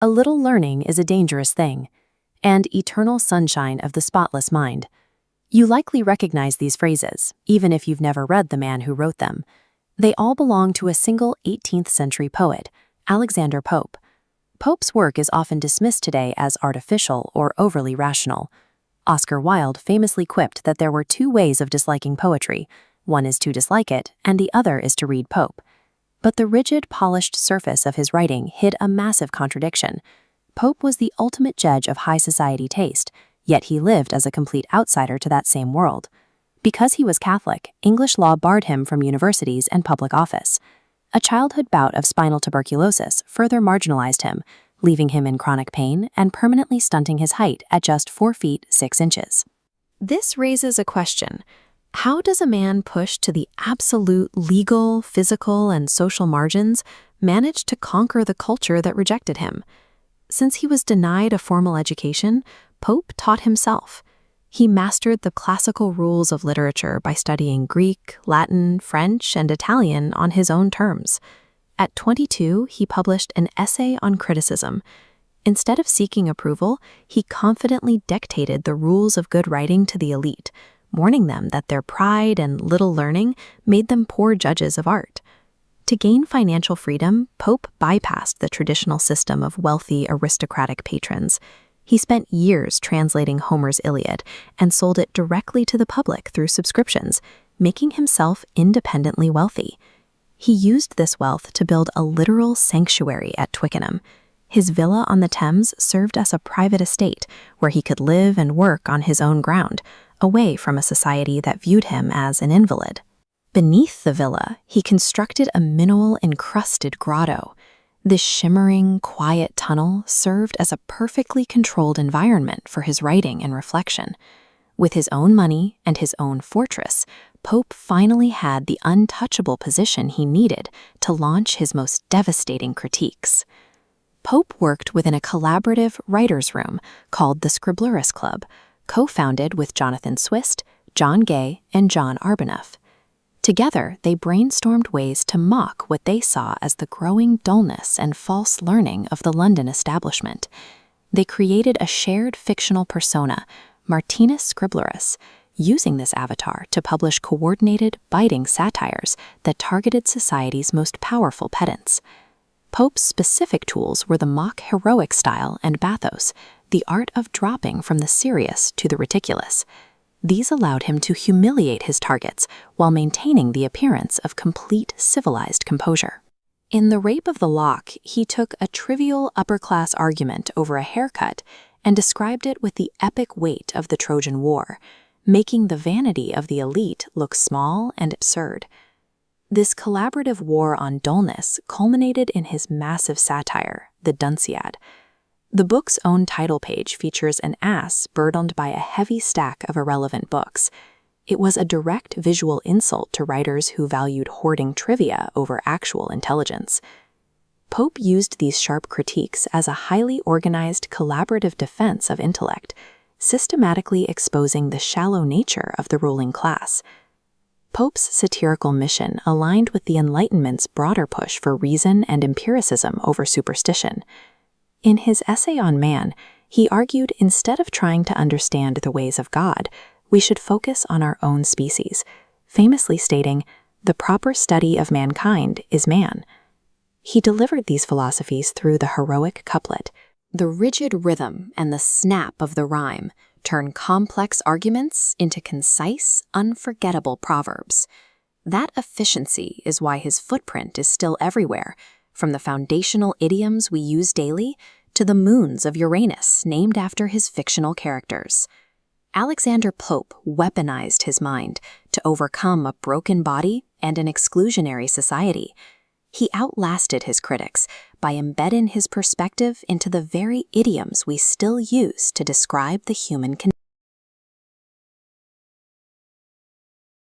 A little learning is a dangerous thing, and eternal sunshine of the spotless mind. You likely recognize these phrases, even if you've never read the man who wrote them. They all belong to a single 18th century poet, Alexander Pope. Pope's work is often dismissed today as artificial or overly rational. Oscar Wilde famously quipped that there were two ways of disliking poetry. One is to dislike it, and the other is to read Pope. But the rigid, polished surface of his writing hid a massive contradiction. Pope was the ultimate judge of high society taste, yet he lived as a complete outsider to that same world. Because he was Catholic, English law barred him from universities and public office. A childhood bout of spinal tuberculosis further marginalized him, leaving him in chronic pain and permanently stunting his height at just 4 feet 6 inches. This raises a question. How does a man pushed to the absolute legal, physical, and social margins manage to conquer the culture that rejected him? Since he was denied a formal education, Pope taught himself. He mastered the classical rules of literature by studying Greek, Latin, French, and Italian on his own terms. At 22, he published an essay on criticism. Instead of seeking approval, he confidently dictated the rules of good writing to the elite, warning them that their pride and little learning made them poor judges of art. To gain financial freedom, Pope bypassed the traditional system of wealthy aristocratic patrons. He spent years translating Homer's Iliad and sold it directly to the public through subscriptions, making himself independently wealthy. He used this wealth to build a literal sanctuary at Twickenham. His villa on the Thames served as a private estate where he could live and work on his own ground, away from a society that viewed him as an invalid. Beneath the villa, he constructed a mineral-encrusted grotto. This shimmering, quiet tunnel served as a perfectly controlled environment for his writing and reflection. With his own money and his own fortress, Pope finally had the untouchable position he needed to launch his most devastating critiques. Pope worked within a collaborative writer's room called the Scriblerus Club, co-founded with Jonathan Swift, John Gay, and John Arbuthnot. Together, they brainstormed ways to mock what they saw as the growing dullness and false learning of the London establishment. They created a shared fictional persona, Martinus Scriblerus, using this avatar to publish coordinated, biting satires that targeted society's most powerful pedants. Pope's specific tools were the mock heroic style and bathos, the art of dropping from the serious to the ridiculous. These allowed him to humiliate his targets while maintaining the appearance of complete civilized composure. In The Rape of the Lock, he took a trivial upper-class argument over a haircut and described it with the epic weight of the Trojan War, making the vanity of the elite look small and absurd. This collaborative war on dullness culminated in his massive satire, the Dunciad. The book's own title page features an ass burdened by a heavy stack of irrelevant books. It was a direct visual insult to writers who valued hoarding trivia over actual intelligence. Pope used these sharp critiques as a highly organized collaborative defense of intellect, systematically exposing the shallow nature of the ruling class. Pope's satirical mission aligned with the Enlightenment's broader push for reason and empiricism over superstition. In his essay on man, he argued instead of trying to understand the ways of God, we should focus on our own species, famously stating, "The proper study of mankind is man." He delivered these philosophies through the heroic couplet. The rigid rhythm and the snap of the rhyme turn complex arguments into concise, unforgettable proverbs. That efficiency is why his footprint is still everywhere, from the foundational idioms we use daily to the moons of Uranus named after his fictional characters. Alexander Pope weaponized his mind to overcome a broken body and an exclusionary society. He outlasted his critics by embedding his perspective into the very idioms we still use to describe the human condition.